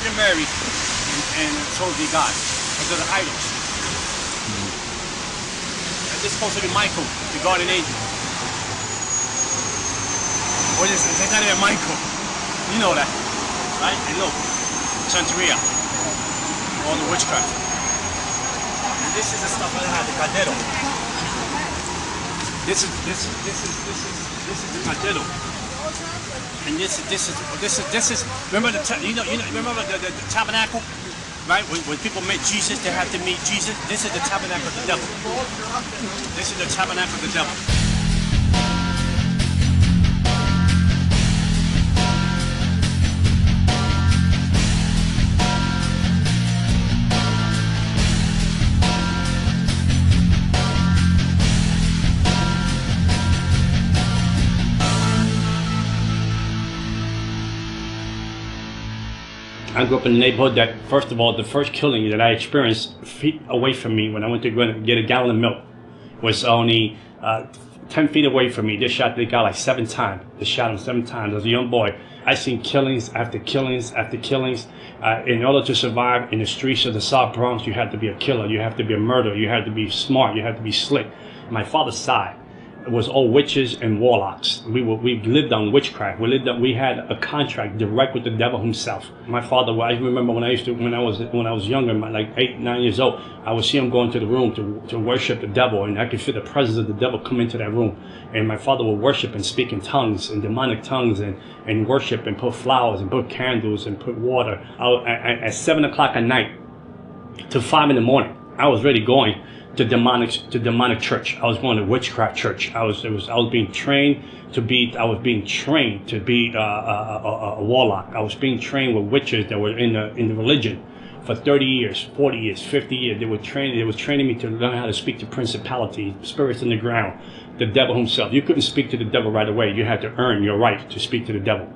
Virgin Mary and supposed to be God. Because of the idols. And this is supposed to be Michael, the guardian angel. Or it's not even Michael. You know that, right? And look, Santeria, all the witchcraft. And this is the stuff I had, the caldero. This is the caldero. And this is. Remember remember the tabernacle, right? When people met Jesus, they had to meet Jesus. This is the tabernacle of the devil. This is the tabernacle of the devil. I grew up in a neighborhood that, first of all, the first killing that I experienced feet away from me when I went to go get a gallon of milk was only 10 feet away from me. They shot the guy like 7 times. They shot him 7 times. As a young boy, I seen killings after killings after killings. In order to survive in the streets of the South Bronx, you had to be a killer. You have to be a murderer. You had to be smart. You had to be slick. My father's side was all witches and warlocks. We lived on witchcraft. We had a contract direct with the devil himself. My father, I remember when I was younger, like 8, 9 years old, I would see him go into the room to worship the devil, and I could feel the presence of the devil come into that room. And my father would worship and speak in tongues, and demonic tongues, and worship and put flowers and put candles and put water. At 7 o'clock at night to 5 in the morning, I was already going to demonic church. I was going to witchcraft church. I was being trained to be a warlock. I was being trained with witches that were in the religion for 30 years, 40 years, 50 years. They was training me to learn how to speak to principalities, spirits in the ground, the devil himself. You couldn't speak to the devil right away. You had to earn your right to speak to the devil.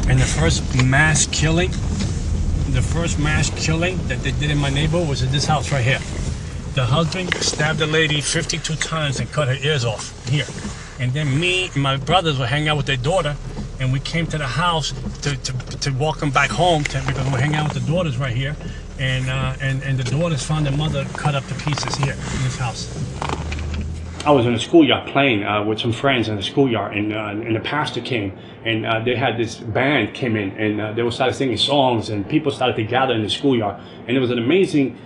And the first mass killing that they did in my neighborhood was in this house right here. The husband stabbed the lady 52 times and cut her ears off here. And then me and my brothers would hang out with their daughter, and we came to the house to walk them back home because we're hanging out with the daughters right here. And the daughters found their mother cut up to pieces here in this house. I was in a schoolyard playing with some friends in the schoolyard, and the pastor came, and they had this band came in, and they started singing songs, and people started to gather in the schoolyard, and it was an amazing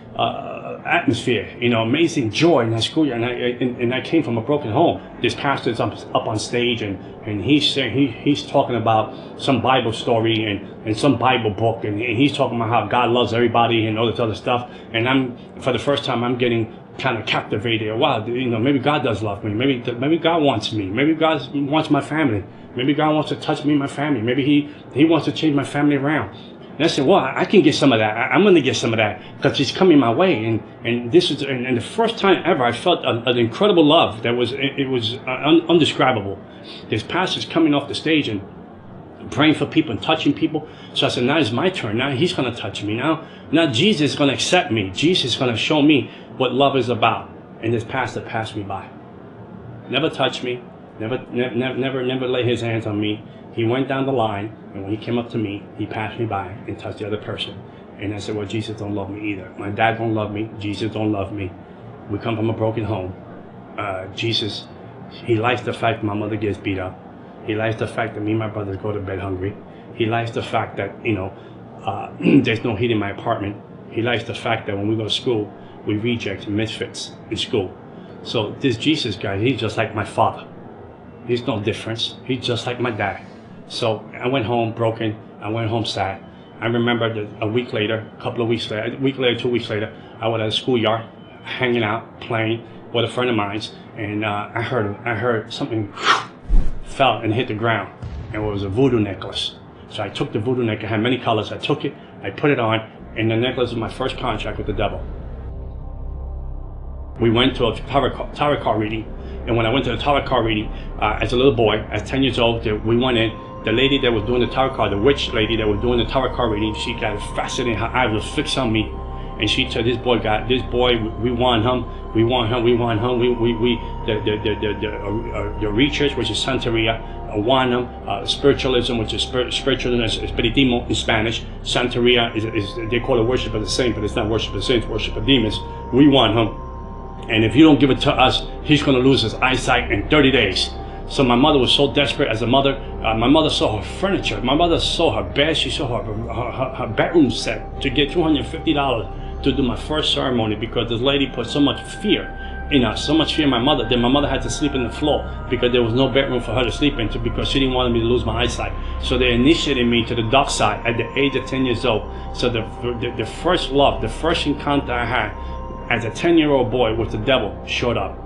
atmosphere, amazing joy in that schoolyard. And I came from a broken home. This pastor's up on stage, and he's talking about some Bible story and some Bible book, and he's talking about how God loves everybody and all this other stuff. And for the first time, I'm getting kind of captivated. Wow, maybe God does love me. Maybe God wants me. Maybe God wants my family. Maybe God wants to touch me and my family. Maybe he wants to change my family around. And I said, well, I can get some of that. I'm going to get some of that because it's coming my way. And this is the first time ever I felt an incredible love that was undescribable. This pastor's coming off the stage and praying for people and touching people. So I said, now it's my turn. Now he's going to touch me. Now Jesus is going to accept me. Jesus is going to show me what love is about. And this pastor passed me by. Never touched me. Never laid his hands on me. He went down the line, and when he came up to me, he passed me by and touched the other person. And I said, well, Jesus don't love me either. My dad don't love me. Jesus don't love me. We come from a broken home. Jesus, he likes the fact my mother gets beat up. He likes the fact that me and my brothers go to bed hungry. He likes the fact that, there's no heat in my apartment. He likes the fact that when we go to school, we reject misfits in school. So this Jesus guy, he's just like my father. There's no difference. He's just like my dad. So I went home broken. I went home sad. I remember that a week later, 2 weeks later, I was at a schoolyard, hanging out, playing with a friend of mine's, and I heard something fell and hit the ground, and it was a voodoo necklace. So I took the voodoo necklace. It had many colors. I took it, I put it on, and the necklace was my first contract with the devil. We went to a tarot card reading, and when I went to the tarot card reading, as a little boy, at 10 years old, we went in. The lady that was doing the tarot card, the witch lady that was doing the tarot card reading, she got fascinated. Her eyes were fixed on me, and she said, "This boy, we want him. We want him. We want him. The research, which is Santeria, want him. Spiritualism, which is spiritualism, espiritismo in Spanish. Santeria is they call it worship of the saint, but it's not worship of the saints, worship of demons. We want him, and if you don't give it to us, he's going to lose his eyesight in 30 days." So my mother was so desperate as a mother. My mother saw her furniture. My mother saw her bed. She saw her bedroom set to get $250 to do my first ceremony, because this lady put so much fear in us, so much fear in my mother, that my mother had to sleep in the floor because there was no bedroom for her to sleep into, because she didn't want me to lose my eyesight. So they initiated me to the dark side at the age of 10 years old. So the first love, the first encounter I had as a 10-year-old boy with the devil showed up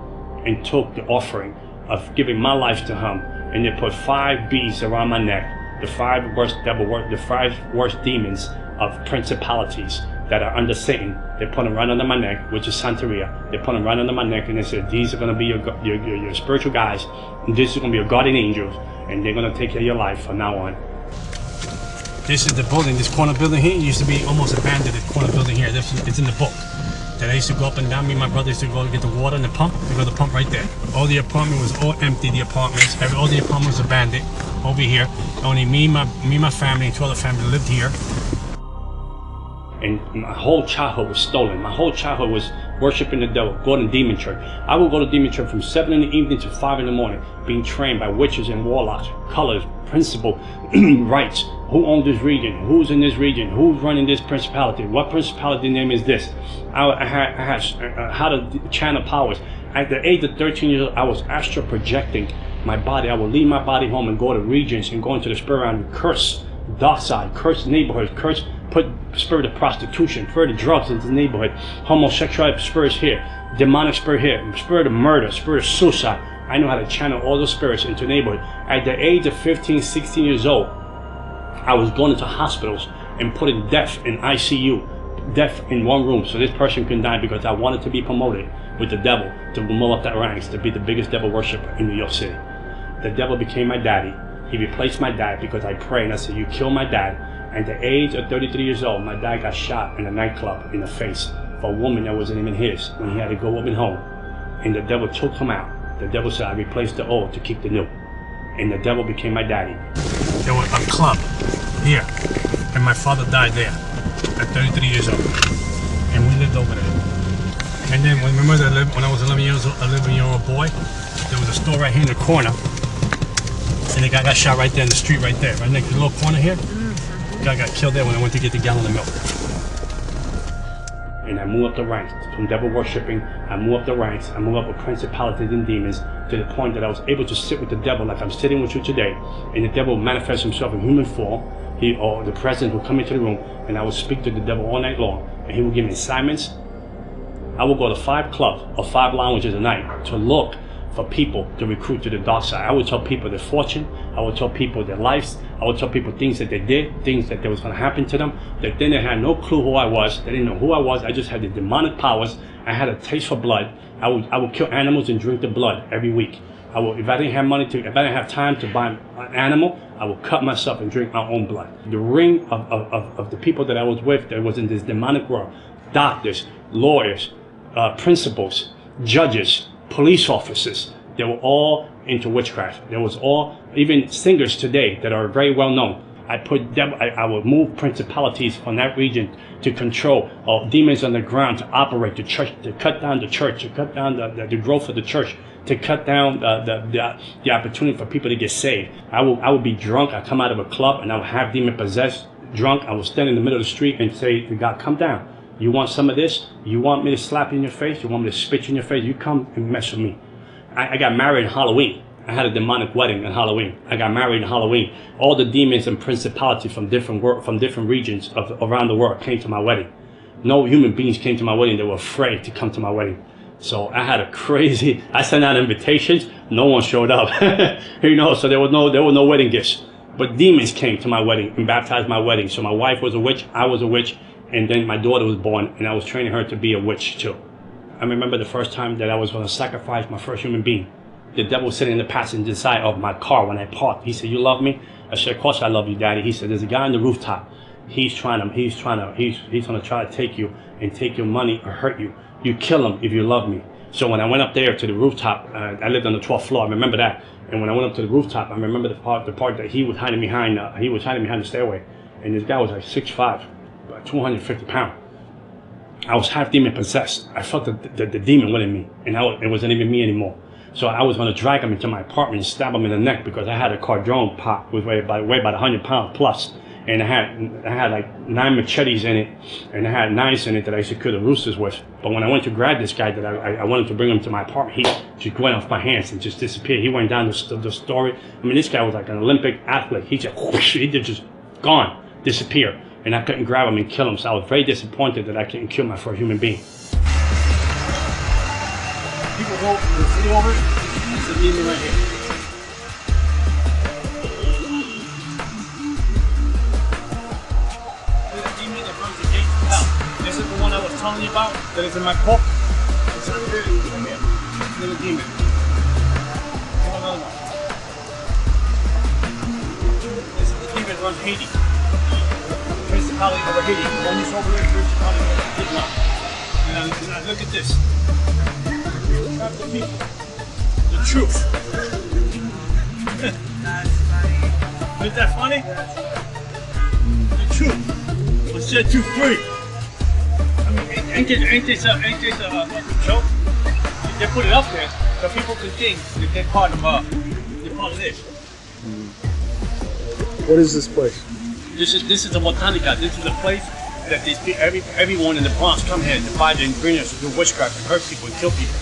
and took the offering of giving my life to him, and they put 5 beads around my neck, the 5 worst the 5 worst demons of principalities that are under Satan. They put them right under my neck, which is Santeria. They put them right under my neck, and they said, "These are going to be your spiritual guys, and this is going to be your guardian angels, and they're going to take care of your life from now on." This is the building, this corner building here. It used to be almost abandoned, the corner building here. It's in the book. That I used to go up and down. Me and my brother used to go get the water and the pump. We go to the pump right there. All the apartment was all empty. The apartments, all the apartments was abandoned. Over here, only me, my family, and 2 other families lived here. And my whole childhood was stolen. My whole childhood was worshiping the devil, going to demon church. I would go to demon church from 7 in the evening to 5 in the morning, being trained by witches and warlocks, colors, principle, rights. Who owns this region? Who's in this region? Who's running this principality? What principality name is this? I had how to channel powers. At the age of 13 years old, I was astral projecting my body. I would leave my body home and go to regions and go into the spirit realm and curse dark side, curse neighborhoods, put spirit of prostitution, spirit of drugs into the neighborhood, homosexual spirits here, demonic spirit here, spirit of murder, spirit of suicide. I know how to channel all those spirits into the neighborhood. At the age of 15, 16 years old, I was going into hospitals and putting death in ICU, death in one room, so this person couldn't die, because I wanted to be promoted with the devil, to move up that ranks, to be the biggest devil worshiper in New York City. The devil became my daddy. He replaced my dad because I prayed and I said, "You killed my dad." At the age of 33 years old, my dad got shot in a nightclub in the face for a woman that wasn't even his, when he had to go up and home. And the devil took him out. The devil said, "I replaced the old to keep the new." And the devil became my daddy. There was a club here, and my father died there at 33 years old. And we lived over there. And then when I was 11-year-old boy, there was a store right here in the corner. And the guy got shot right there in the street right there, right next to the little corner here. The guy got killed there when I went to get the gallon of milk. And I moved up the ranks from devil worshipping. I moved up the ranks. I moved up with principalities and demons, to the point that I was able to sit with the devil like I'm sitting with you today. And the devil would manifest himself in human form. Or the presence would come into the room, and I would speak to the devil all night long. And he would give me assignments. I would go to 5 clubs or 5 lounges a night to look for people to recruit to the dark side. I would tell people their fortune. I would tell people their lives. I would tell people things that they did, things that was going to happen to them. That then they had no clue who I was. They didn't know who I was. I just had the demonic powers. I had a taste for blood. I would kill animals and drink the blood every week. If I didn't have time to buy an animal, I would cut myself and drink my own blood. The ring of the people that I was with, that was in this demonic world, doctors, lawyers, principals, judges, police officers, they were all into witchcraft. There was all, even singers today that are very well known. I would move principalities from that region to control demons on the ground, to operate the church, to cut down the church, to cut down the growth of the church, to cut down the opportunity for people to get saved. I would be drunk. I'd come out of a club and I would have demon possessed, drunk. I would stand in the middle of the street and say to God, "Come down. You want some of this? You want me to slap you in your face? You want me to spit you in your face? You come and mess with me." I got married on Halloween. I had a demonic wedding on Halloween. I got married on Halloween. All the demons and principalities from different regions around the world came to my wedding. No human beings came to my wedding. They were afraid to come to my wedding. So I had I sent out invitations. No one showed up. So there were no wedding gifts. But demons came to my wedding and baptized my wedding. So my wife was a witch. I was a witch. And then my daughter was born, and I was training her to be a witch too. I remember the first time that I was going to sacrifice my first human being. The devil was sitting in the passenger side of my car when I parked. He said, "You love me?" I said, "Of course I love you, Daddy." He said, "There's a guy on the rooftop. he's gonna try to take you and take your money or hurt you. You kill him if you love me. So when I went up there to the rooftop, I lived on the 12th floor. I remember that. And when I went up to the rooftop, I remember the part that he was hiding behind. He was hiding behind the stairway, and this guy was like 6'5", 250 pounds. I was half demon possessed. I felt the demon within me, and it wasn't even me anymore. So I was going to drag him into my apartment and stab him in the neck because I had a Cardrone pot with weighed about 100 pounds plus. And I had like 9 machetes in it, and I had knives in it that I used to kill the roosters with. But when I went to grab this guy that I wanted to bring him to my apartment, he just went off my hands and just disappeared. He went down the story. I mean, this guy was like an Olympic athlete. He just gone, disappeared. And I couldn't grab him and kill him. So I was very disappointed that I couldn't kill my first human being. People go see over it. It's a demon right here. This is the one I was telling you about that is in my book. It's a little demon. Another one. This is the demon that runs Haiti. Principality over Haiti. One is over there, principality over Islam. And look at this. The people. The truth. Isn't that funny? The truth will set you free. Ain't this a joke? They put it up there so people can think that they're part of this. What is this place? This is the Botanica. This is a place that everyone in the Bronx come here to buy the ingredients to do witchcraft and hurt people and kill people.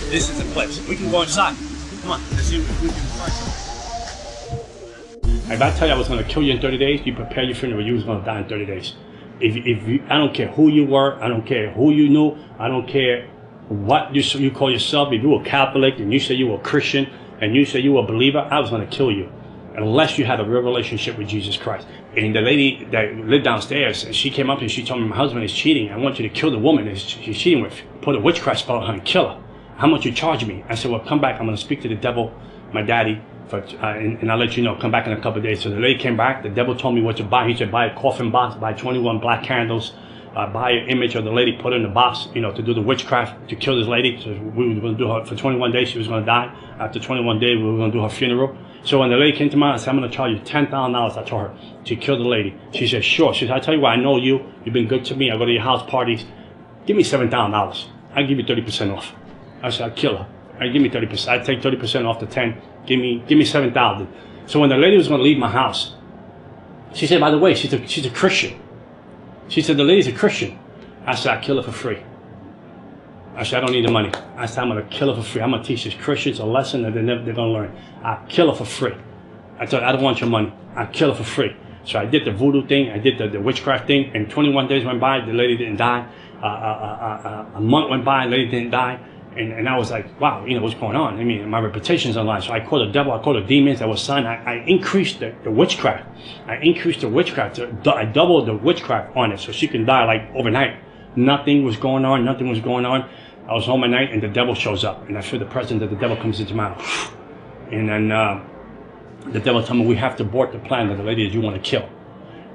This is the place. We can go inside. Come on, let's see if we can find something. If I tell you I was going to kill you in 30 days, you prepare your funeral. You was going to die in 30 days. If you, I don't care who you were, I don't care who you knew, I don't care what you call yourself. If you were Catholic and you say you were Christian and you say you were a believer, I was going to kill you unless you had a real relationship with Jesus Christ. And the lady that lived downstairs, she came up and she told me, my husband is cheating. I want you to kill the woman that she's cheating with. Put a witchcraft spell on her and kill her. How much you charge me? I said, well, come back. I'm going to speak to the devil, my daddy, and I'll let you know. Come back in a couple of days. So the lady came back. The devil told me what to buy. He said, buy a coffin box, buy 21 black candles, buy an image of the lady, put it in the box, to do the witchcraft, to kill this lady. So we were going to do her for 21 days. She was going to die. After 21 days, we were going to do her funeral. So when the lady came to me, I said, I'm going to charge you $10,000. I told her to kill the lady. She said, sure. She said, I tell you what, I know you. You've been good to me. I go to your house parties. Give me $7,000. I'll give you 30% off. I said, I'll kill her. I'll give me 30%. I'd take 30% off the 10. Give me 7,000. So when the lady was going to leave my house, she said, by the way, she's a Christian. She said, the lady's a Christian. I said, I'll kill her for free. I said, I don't need the money. I said, I'm going to kill her for free. I'm going to teach these Christians a lesson that they're going to learn. I'll kill her for free. I told her, I don't want your money. I'll kill her for free. So I did the voodoo thing. I did the witchcraft thing. And 21 days went by. The lady didn't die. A month went by. The lady didn't die. And I was like, wow, what's going on? I mean, my reputation's online. So I called the devil. I called the demons that was signed. I increased the witchcraft. I increased the witchcraft. I doubled the witchcraft on it so she can die like overnight. Nothing was going on. Nothing was going on. I was home at night and the devil shows up. And I feel the presence of the devil comes into my house. And then the devil told me, we have to abort the plan of the lady that you want to kill.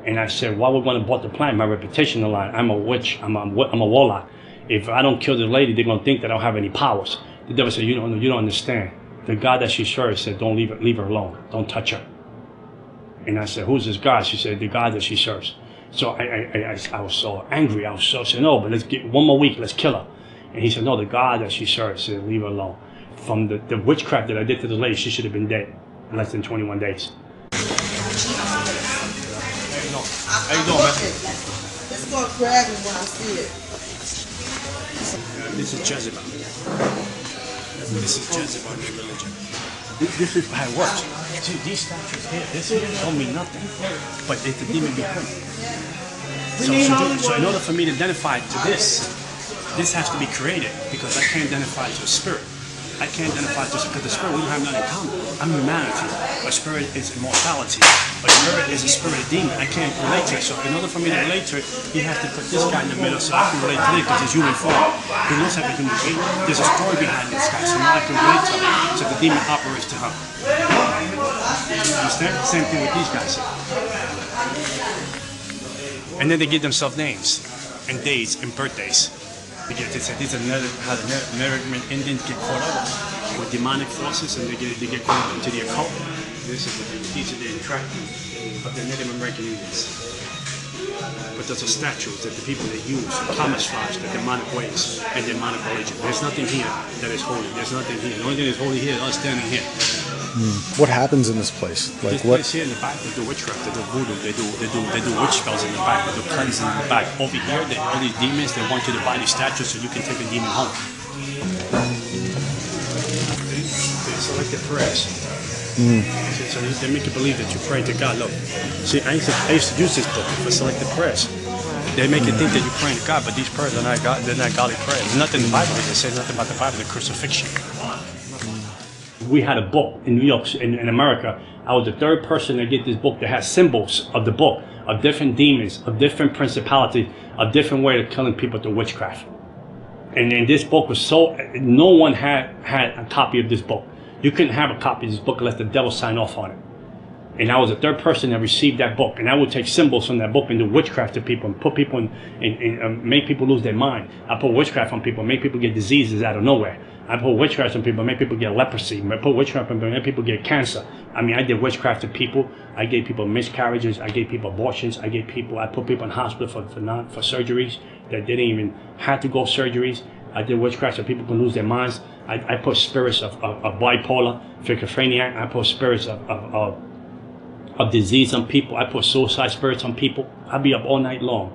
And I said, why would we want to abort the plan? My reputation on the line. I'm a witch. I'm a warlock. If I don't kill the lady, they're going to think that I don't have any powers. The devil said, you don't understand. The God that she serves said, don't leave her alone. Don't touch her. And I said, who's this God? She said, the God that she serves. So I was so angry. I said, no, but let's get one more week. Let's kill her. And he said, no, the God that she serves said, leave her alone. From the witchcraft that I did to the lady, she should have been dead in less than 21 days. How you doing, man? Let's go grab it when I see it. This is Jezebel. This is Jezebel religion. This is how it works. See, these statues here, this don't mean nothing. But it's the demon behind it. So in order for me to identify to this has to be created because I can't identify to a spirit. I can't identify to because the spirit, we don't have nothing in common. I'm humanity. A spirit is immortality. A spirit is a spirit of demon. I can't relate to it. So in order for me to relate to it, he has to put this guy in the middle so I can relate to it because he's human form. He looks like a human being. There's a story behind this guy, so now I can relate to him. So the demon operates to him. You understand? Same thing with these guys. And then they give themselves names and days and birthdays. They say these are how the American Indians get caught up with demonic forces, and they get caught up into the occult. These are the entrapment of the Native American Indians. But those are statues that the people that use to camouflage the demonic ways and demonic religion. There's nothing here that is holy. There's nothing here. The only thing that's holy here is us standing here. What happens in this place? Like this place here in the back, they do witchcraft, they do voodoo, they do witch spells in the back, they do cleansing in the back. Over here, all these demons, they want you to buy these statues so you can take a demon home. They select the prayers. So they make you believe that you pray to God. Look, see, I used to use this book for selected prayers. They make you think that you're praying to God, but these prayers are not God. They're not godly prayers. There's nothing in the Bible that says nothing about the Bible. The crucifixion. We had a book in New York, in America. I was the third person to get this book that has symbols of the book, of different demons, of different principalities, of different way of killing people through witchcraft. And this book was so, no one had a copy of this book. You couldn't have a copy of this book unless the devil signed off on it. And I was the third person that received that book. And I would take symbols from that book and do witchcraft to people and put people in make people lose their mind. I put witchcraft on people, make people get diseases out of nowhere. I put witchcraft on people, make people get leprosy. I put witchcraft on people, make people get cancer. I mean, I did witchcraft to people. I gave people miscarriages. I gave people abortions. I put people in hospital for surgeries that didn't even have to go surgeries. I did witchcraft so people can lose their minds. I put spirits of bipolar, schizophrenia. I put spirits of disease on people. I put suicide spirits on people. I'd be up all night long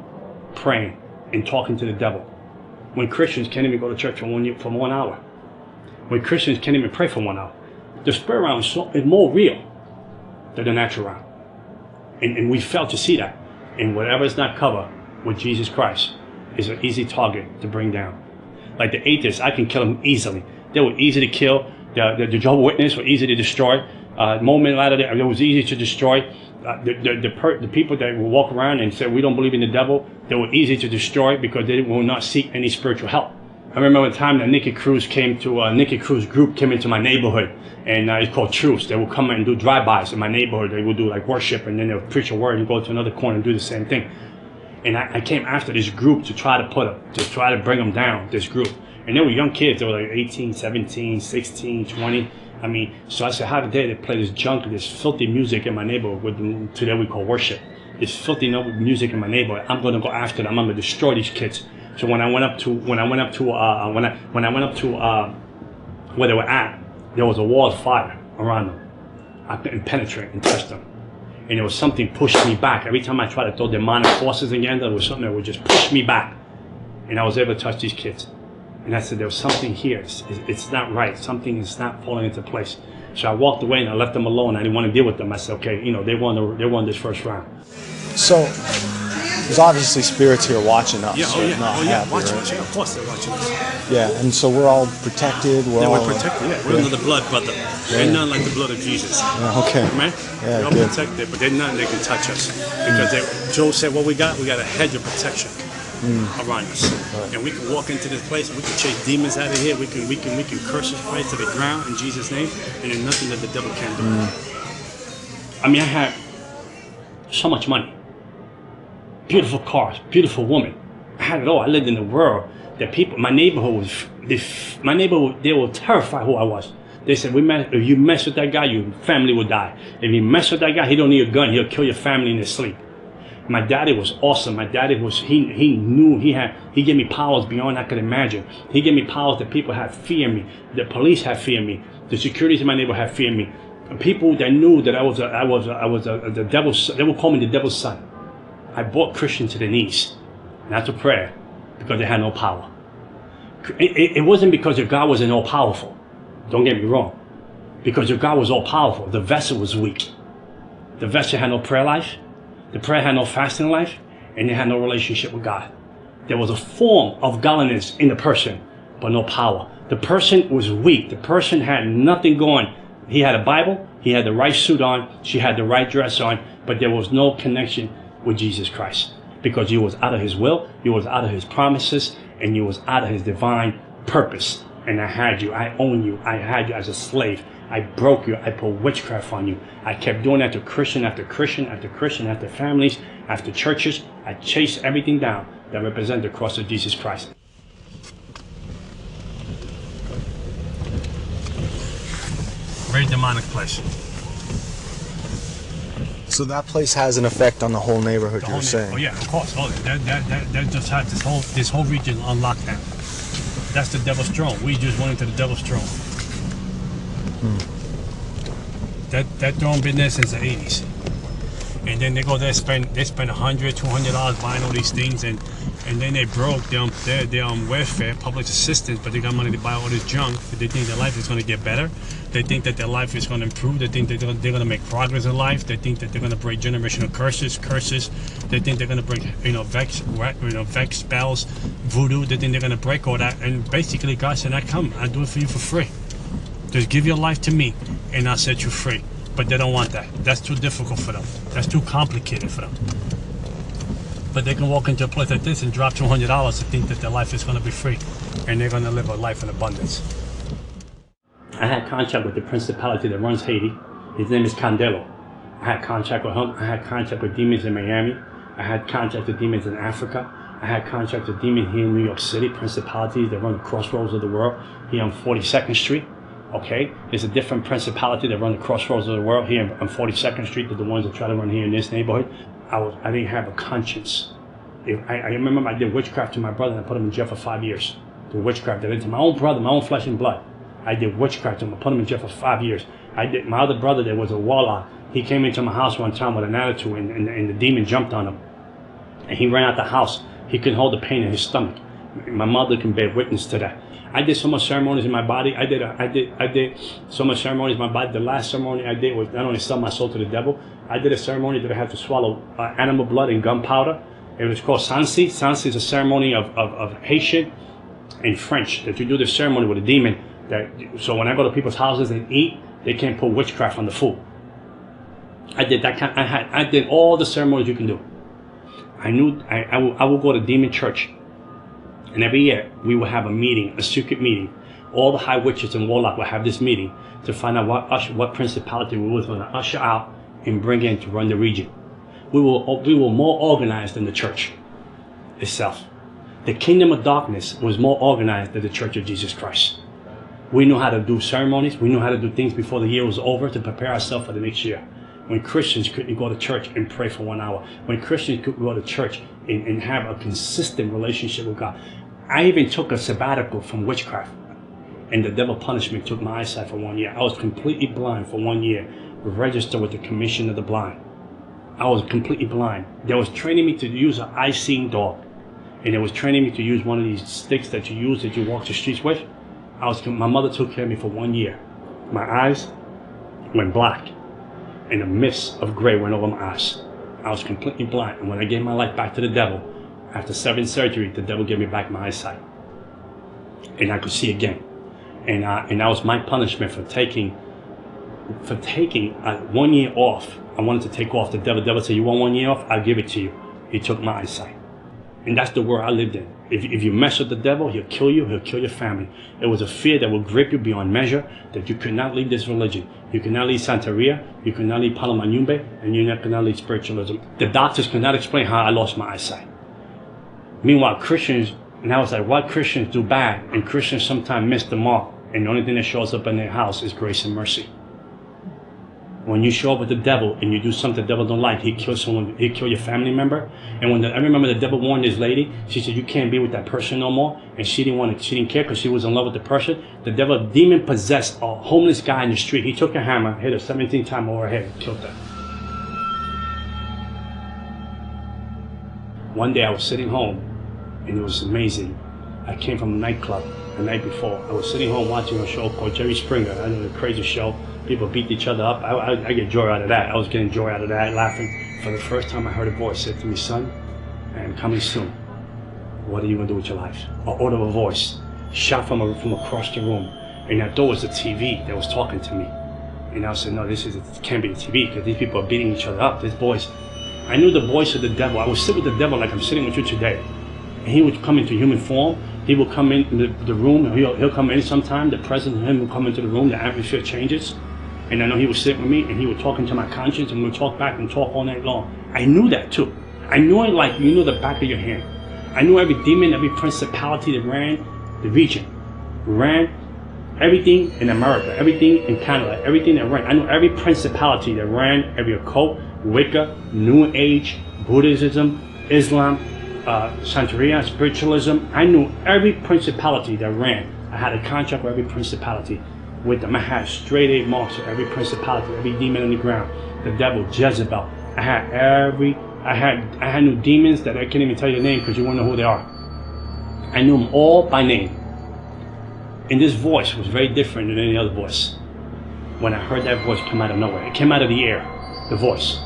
praying and talking to the devil. When Christians can't even go to church for 1 hour. When Christians can't even pray for 1 hour. The spirit realm is more real than the natural realm. And we fail to see that. And whatever is not covered with Jesus Christ is an easy target to bring down. Like the atheists, I can kill them easily. They were easy to kill. The Jehovah's Witnesses were easy to destroy. Moment later, it was easy to destroy. The people that will walk around and say we don't believe in the devil, they were easy to destroy because they will not seek any spiritual help. I remember the time that Nicky Cruz group came into my neighborhood, and it's called Truce. They would come and do drive-bys in my neighborhood. They would do like worship, and then they would preach a word and go to another corner and do the same thing. And I came after this group to try to bring them down, this group. And they were young kids. They were like 18, 17, 16, 20. I mean, so I said, how dare they play this junk, this filthy music in my neighborhood, today we call worship. This filthy music in my neighborhood. I'm going to go after them. I'm going to destroy these kids. So when I went up to where they were at, there was a wall of fire around them. I couldn't penetrate and touch them. And there was something pushed me back. Every time I tried to throw demonic forces again, there was something that would just push me back. And I was able to touch these kids. And I said, there was something here. It's not right. Something is not falling into place. So I walked away and I left them alone. I didn't want to deal with them. I said, okay, they won this first round. So there's obviously spirits here watching us. Watching us. Yeah, of course they're watching us. Yeah, and so we're all protected. We're protected. Yeah, we're under the blood, brother. Ain't nothing like the blood of Jesus. Okay. Man, we're all protected, but there's nothing that can touch us because Joe said, "What we got a hedge of protection around us, and we can walk into this place, and we can chase demons out of here. We can curse this place to the ground in Jesus' name, and there's nothing that the devil can do." I mean, I had so much money, beautiful cars, beautiful woman. I had it all. I lived in the world that people, my neighborhood, they were terrified who I was. They said, if you mess with that guy, your family will die. If you mess with that guy, he don't need a gun. He'll kill your family in his sleep. My daddy was awesome. My daddy was, he knew he gave me powers beyond I could imagine. He gave me powers that people had fear me. The police had fear me. The securities in my neighborhood had fear me. People that knew that I was the devil's, they would call me the devil's son. I brought Christians to their knees, not to prayer, because they had no power. It wasn't because your God wasn't all powerful. Don't get me wrong. Because your God was all powerful. The vessel was weak. The vessel had no prayer life. The prayer had no fasting life, and they had no relationship with God. There was a form of godliness in the person, but no power. The person was weak. The person had nothing going. He had a Bible. He had the right suit on. She had the right dress on, but there was no connection with Jesus Christ because you was out of his will, you was out of his promises, and you was out of his divine purpose. And I had you, I own you, I had you as a slave. I broke you, I put witchcraft on you. I kept doing that to Christian after Christian after Christian, after families, after churches. I chased everything down that represented the cross of Jesus Christ. Very demonic place. So that place has an effect on the whole neighborhood, you're saying? Oh yeah, of course. Oh, that just had this whole region on lockdown. That's the devil's throne. We just went into the devil's throne. That throne been there since the 80s. And then they go there, spend $100, $200 buying all these things, and then they broke. They're on welfare, public assistance, but they got money to buy all this junk. They think their life is going to get better. They think that their life is going to improve. They think that they're going to make progress in life. They think that they're going to break generational curses. They think they're going to break, vex spells, voodoo. They think they're going to break all that. And basically, God said, "I come. I do it for you for free. Just give your life to me, and I'll set you free." But they don't want that. That's too difficult for them. That's too complicated for them. But they can walk into a place like this and drop $200 to think that their life is going to be free, and they're going to live a life in abundance. I had contact with the principality that runs Haiti. His name is Candelo. I had contact with him. I had contact with demons in Miami. I had contact with demons in Africa. I had contact with demons here in New York City, principalities that run the crossroads of the world, here on 42nd Street. Okay, there's a different principality that run the crossroads of the world here on 42nd Street than the ones that try to run here in this neighborhood. I didn't have a conscience. I remember I did witchcraft to my brother and I put him in jail for 5 years. The witchcraft I did to my own brother, my own flesh and blood. I did witchcraft to him. I put him in jail for 5 years. My other brother, there was a warlock. He came into my house one time with an attitude, and the demon jumped on him. And he ran out the house. He couldn't hold the pain in his stomach. My mother can bear witness to that. I did so much ceremonies in my body. I did so much ceremonies in my body. The last ceremony I did was not only sell my soul to the devil. I did a ceremony that I had to swallow animal blood and gunpowder. It was called Sansi. Sansi is a ceremony of Haitian and French, that you do this ceremony with a demon. So when I go to people's houses and eat, they can't put witchcraft on the food. I did that kind. I did all the ceremonies you can do. I knew I would go to demon church. And every year, we will have a meeting, a secret meeting. All the high witches and warlocks will have this meeting to find out what principality we were going to usher out and bring in to run the region. We were more organized than the church itself. The kingdom of darkness was more organized than the church of Jesus Christ. We knew how to do ceremonies. We knew how to do things before the year was over to prepare ourselves for the next year. When Christians couldn't go to church and pray for 1 hour. When Christians couldn't go to church and have a consistent relationship with God. I even took a sabbatical from witchcraft. And the devil punished me, took my eyesight for 1 year. I was completely blind for 1 year. Registered with the Commission of the Blind. I was completely blind. They was training me to use an eye-seeing dog. And they was training me to use one of these sticks that you use that you walk the streets with. My mother took care of me for 1 year. My eyes went black. And a mist of gray went over my eyes. I was completely blind. And when I gave my life back to the devil, after 7 surgeries, the devil gave me back my eyesight. And I could see again. And that was my punishment for taking 1 year off. I wanted to take off. The devil said, "You want 1 year off? I'll give it to you." He took my eyesight. And that's the world I lived in. If you mess with the devil, he'll kill you, he'll kill your family. It was a fear that will grip you beyond measure, that you could not leave this religion. You could not leave Santeria, you could not leave Palamanyumbe, and you could not leave spiritualism. The doctors could not explain how I lost my eyesight. Meanwhile, Christians, and I was like, why Christians do bad, and Christians sometimes miss the mark, and the only thing that shows up in their house is grace and mercy. When you show up with the devil and you do something the devil don't like, he kills someone, he kill your family member. And I remember the devil warned this lady. She said, "You can't be with that person no more." And she didn't care because she was in love with the person. The devil, demon possessed a homeless guy in the street. He took a hammer, hit her 17 times over her head, and killed her. One day I was sitting home, and it was amazing. I came from a nightclub the night before. I was sitting home watching a show called Jerry Springer. I know, the crazy show. People beat each other up. I get joy out of that. I was getting joy out of that, laughing. For the first time, I heard a voice say to me, "Son, I am coming soon. What are you going to do with your life?" An audible voice shot from across the room. And I thought it was the TV that was talking to me. And I said, "No, it can't be the TV because these people are beating each other up." This voice, I knew the voice of the devil. I would sit with the devil like I'm sitting with you today. And he would come into human form. He will come in the room. He'll come in sometime. The presence of him will come into the room. The atmosphere changes. And I know he would sit with me and he would talk into my conscience and we'll talk back and talk all night long. I knew that too. I knew it like you know the back of your hand. I knew every demon, every principality that ran the region. Ran everything in America, everything in Canada, everything that ran. I knew every principality that ran, every occult, Wicca, New Age, Buddhism, Islam, Santeria, spiritualism. I knew every principality that ran. I had a contract with every principality with them. I had straight A marks with every principality, every demon on the ground. The devil, Jezebel. I had new demons that I can't even tell you the name because you won't know who they are. I knew them all by name. And this voice was very different than any other voice. When I heard that voice come out of nowhere, it came out of the air, the voice.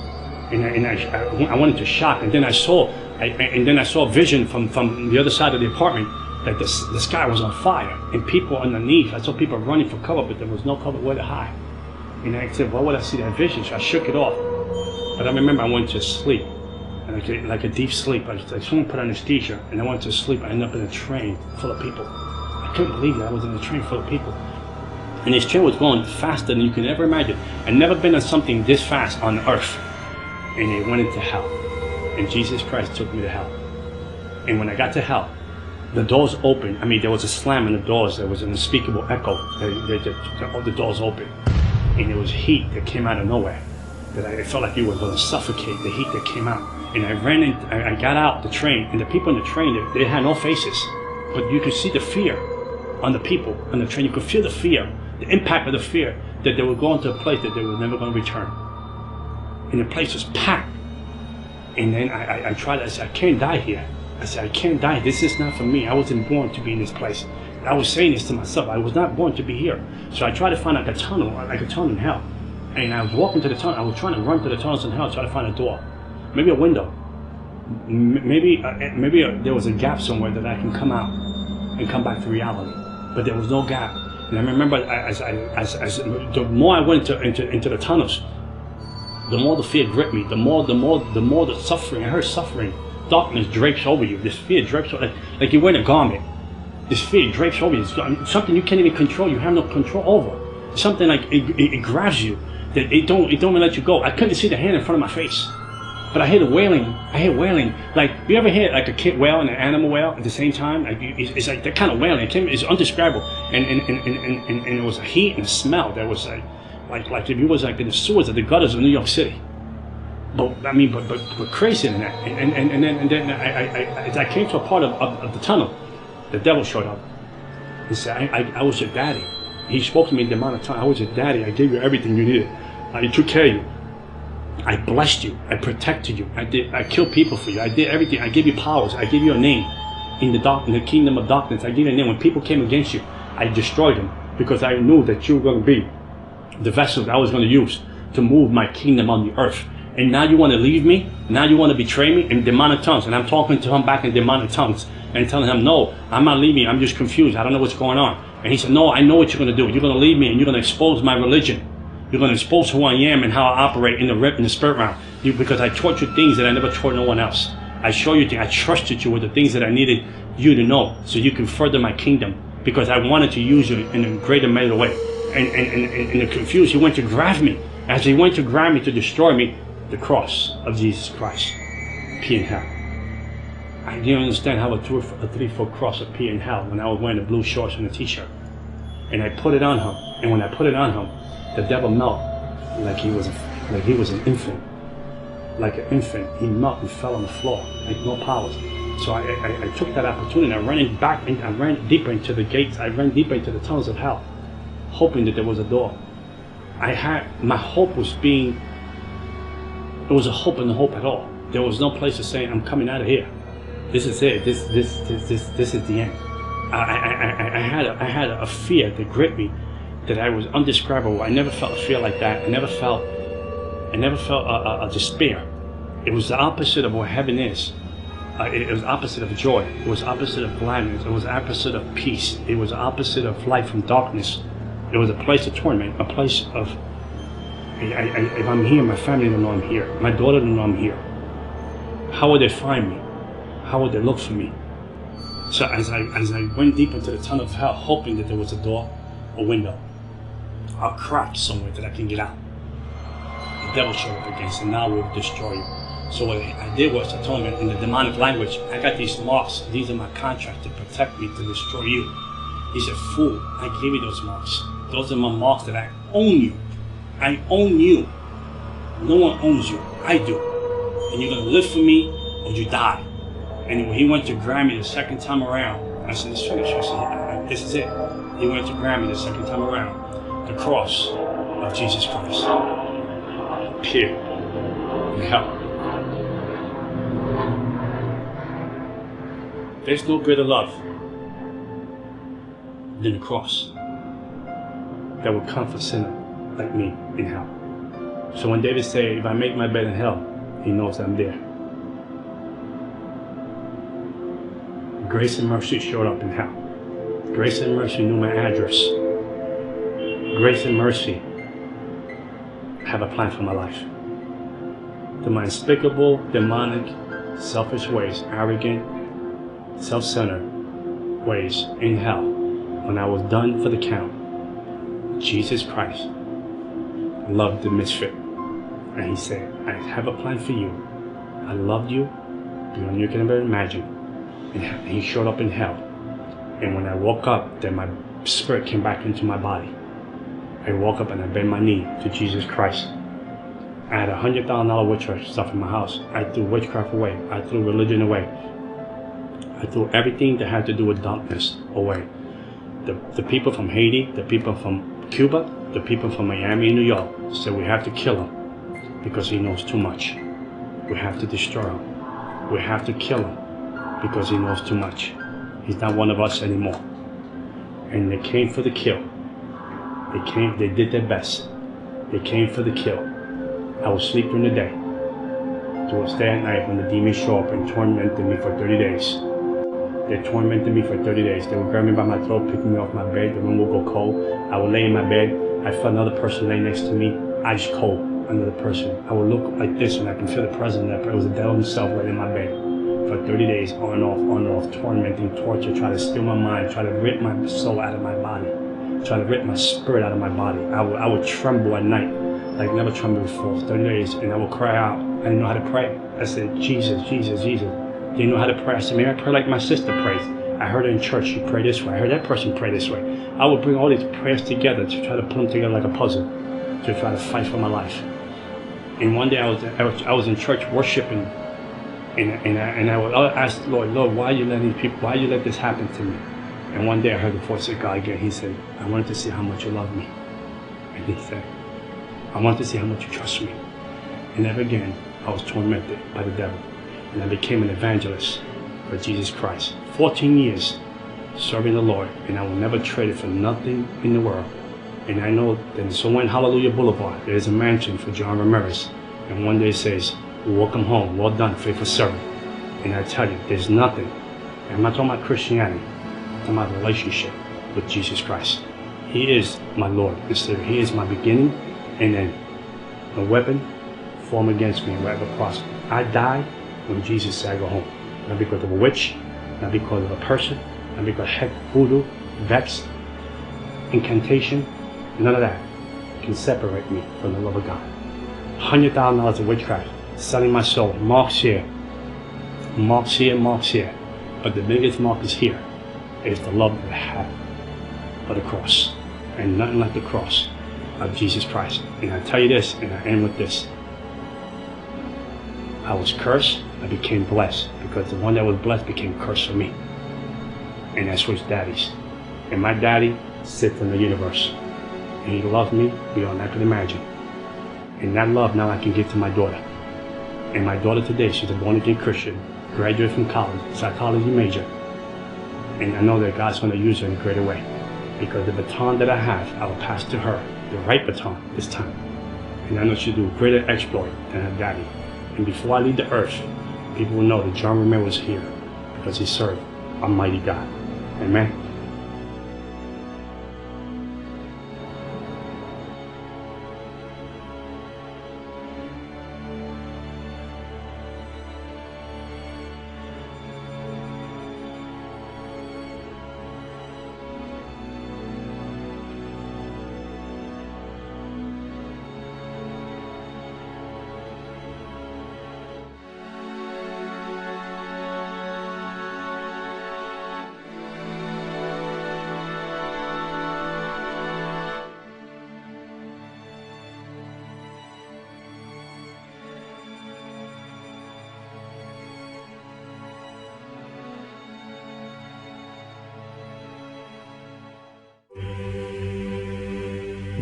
And I went into shock. And then I saw a vision from the other side of the apartment that the sky was on fire and people underneath. I saw people running for cover, but there was no cover where to hide. And I said, why would I see that vision? So I shook it off. But I remember I went to sleep, and like a deep sleep. Like someone put anesthesia, and I went to sleep. I ended up in a train full of people. I couldn't believe that I was in a train full of people. And this train was going faster than you could ever imagine. I'd never been on something this fast on earth. And it went into hell. And Jesus Christ took me to hell. And when I got to hell, the doors opened. I mean, there was a slam in the doors. There was an unspeakable echo. The doors opened. And there was heat that came out of nowhere. That I felt like you were going to suffocate, the heat that came out. And I got out the train, and the people in the train, they had no faces. But you could see the fear on the people on the train. You could feel the fear, the impact of the fear, that they were going to a place that they were never going to return. And the place was packed. And then I tried, I said, I can't die here. I said, I can't die. This is not for me. I wasn't born to be in this place. I was saying this to myself. I was not born to be here. So I tried to find like a tunnel in hell. And I was walking to the tunnel. I was trying to run to the tunnels in hell, try to find a door, maybe a window, maybe there was a gap somewhere that I can come out and come back to reality. But there was no gap. And I remember as the more I went into the tunnels, the more the fear gripped me. The more the suffering. I heard suffering. Darkness drapes over you. This fear drapes over, like you're wearing a garment. This fear drapes over you. It's something you can't even control. You have no control over. It's something like it grabs you. That it don't let you go. I couldn't see the hand in front of my face, but I hear the wailing. I hear wailing. Like, you ever hear like a kid wail and an animal wail at the same time? Like, it's like that kind of wailing. It's indescribable. And it was a heat and a smell that was like if you was like in the sewers of the gutters of New York City. But crazier than that. And then as I came to a part of the tunnel, the devil showed up. He said, I was your daddy. He spoke to me in the amount of time. I was your daddy. I gave you everything you needed. I took care of you. I blessed you. I protected you. I killed people for you. I did everything. I gave you powers. I gave you a name in the kingdom of darkness. I gave you a name. When people came against you, I destroyed them because I knew that you were going to be the vessel that I was going to use to move my kingdom on the earth. And now you want to leave me? Now you want to betray me in demonic tongues? And I'm talking to him back in demonic tongues and telling him, no, I'm not leaving. I'm just confused. I don't know what's going on. And he said, no, I know what you're going to do. You're going to leave me and you're going to expose my religion. You're going to expose who I am and how I operate in the spirit realm. Because I taught you things that I never taught no one else. I showed you things. I trusted you with the things that I needed you to know so you can further my kingdom. Because I wanted to use you in a greater measure way. And the confused, he went to grab me. As he went to grab me to destroy me, the cross of Jesus Christ, P in hell. I didn't understand how a 3-foot cross would be in hell when I was wearing the blue shorts and a t-shirt. And I put it on him. And when I put it on him, the devil melted like he was an infant. Like an infant, he melted and fell on the floor, like no powers. So I took that opportunity. I ran deeper into the gates. I ran deeper into the tunnels of hell, hoping that there was a door. My hope was it was a hope and a hope at all. There was no place to say, I'm coming out of here. This is it. This is the end. I had a fear that gripped me that I was indescribable. I never felt a fear like that. I never felt a despair. It was the opposite of what heaven is. It was opposite of joy. It was opposite of gladness. It was opposite of peace. It was opposite of light from darkness. It was a place of torment, a place of, if I'm here, my family don't know I'm here. My daughter don't know I'm here. How would they find me? How would they look for me? So as I went deep into the tunnel of hell, hoping that there was a door, a window, a crack somewhere that I can get out, the devil showed up again, and now we'll destroy you. So what I did was, I told him in the demonic language, I got these marks. These are my contract to protect me, to destroy you. He said, fool, I gave you those marks. Those are my marks that I own you. I own you. No one owns you. I do. And you're going to live for me or you die. And when he went to grab me the second time around, I said, it's finished. I said, this is it. He went to grab me the second time around. The cross of Jesus Christ appeared in hell. There's no greater love than the cross that will come for a sinner like me in hell. So when David said, if I make my bed in hell, he knows I'm there. Grace and mercy showed up in hell. Grace and mercy knew my address. Grace and mercy have a plan for my life. To my unspeakable, demonic, selfish ways, arrogant, self-centered ways in hell, when I was done for the count, Jesus Christ loved the misfit. And he said, I have a plan for you. I loved you beyond you can ever imagine. And he showed up in hell. And when I woke up, then my spirit came back into my body. I woke up and I bent my knee to Jesus Christ. I had $100,000 witchcraft stuff in my house. I threw witchcraft away. I threw religion away. I threw everything that had to do with darkness away. The people from Haiti, the people from Cuba, the people from Miami and New York said we have to kill him because he knows too much. We have to destroy him. We have to kill him because he knows too much. He's not one of us anymore. And they came for the kill. They did their best. They came for the kill. I would sleep during the day. To stay at night when the demons show up and tormented me for 30 days. They tormented me for 30 days. They would grab me by my throat, pick me off my bed. The room would go cold. I would lay in my bed. I felt another person lay next to me, ice cold, another person. I would look like this and I can feel the presence of that. It was the devil himself laying in my bed. For 30 days, on and off, tormenting, torture, trying to steal my mind, trying to rip my soul out of my body, trying to rip my spirit out of my body. I would tremble at night, like never trembled before, 30 days, and I would cry out. I didn't know how to pray. I said, Jesus, Jesus, Jesus. Didn't know how to pray. I said, maybe I pray like my sister prays. I heard her in church, she prayed this way. I heard that person pray this way. I would bring all these prayers together to try to put them together like a puzzle, to try to fight for my life. And one day I was in church worshiping, and I would ask the Lord, why you let these people, why you let this happen to me? And one day I heard the voice of God again. He said, I wanted to see how much you love me. And he said, I wanted to see how much you trust me. And ever again, I was tormented by the devil. And I became an evangelist for Jesus Christ. 14 years serving the Lord, and I will never trade it for nothing in the world. And I know that somewhere in Hallelujah Boulevard, there is a mansion for John Ramirez. And one day it says, welcome home, well done, faithful servant. And I tell you, there's nothing. And I'm not talking about Christianity. I'm talking about relationship with Jesus Christ. He is my Lord and Savior. He is my beginning and end. No weapon formed against me will ever prosper. I died when Jesus said I go home. Not because of a witch, not because of a person, not because of heck, voodoo, vex, incantation, none of that can separate me from the love of God. $100,000 of witchcraft, selling my soul, marks here, marks here, marks here. But the biggest mark is here, is the love that I have for the cross. And nothing like the cross of Jesus Christ. And I tell you this, and I end with this. I was cursed, I became blessed, because the one that was blessed became cursed for me. And I switched daddies. And my daddy sits in the universe. And he loved me beyond I could imagine. And that love now I can give to my daughter. And my daughter today, she's a born-again Christian, graduate from college, psychology major. And I know that God's going to use her in a greater way. Because the baton that I have, I will pass to her, the right baton this time. And I know she'll do a greater exploit than her daddy. And before I leave the earth, people will know that John Romero was here because he served Almighty God. Amen.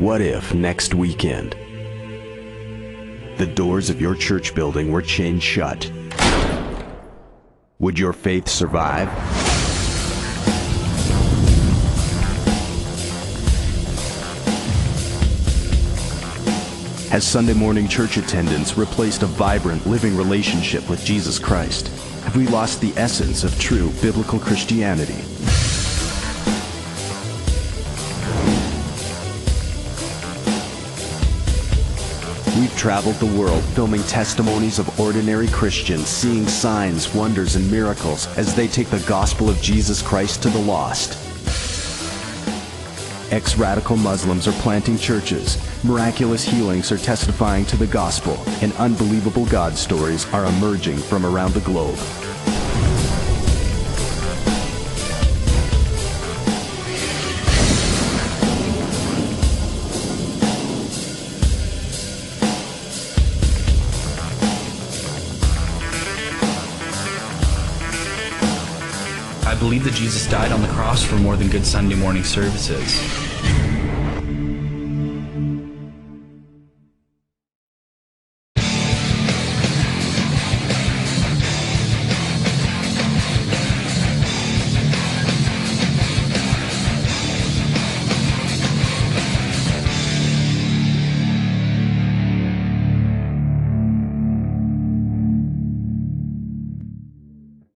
What if next weekend the doors of your church building were chained shut? Would your faith survive? Has Sunday morning church attendance replaced a vibrant, living relationship with Jesus Christ? Have we lost the essence of true biblical Christianity? We've traveled the world filming testimonies of ordinary Christians seeing signs, wonders, and miracles as they take the gospel of Jesus Christ to the lost. Ex-radical Muslims are planting churches, miraculous healings are testifying to the gospel, and unbelievable God stories are emerging from around the globe. I believe that Jesus died on the cross for more than good Sunday morning services.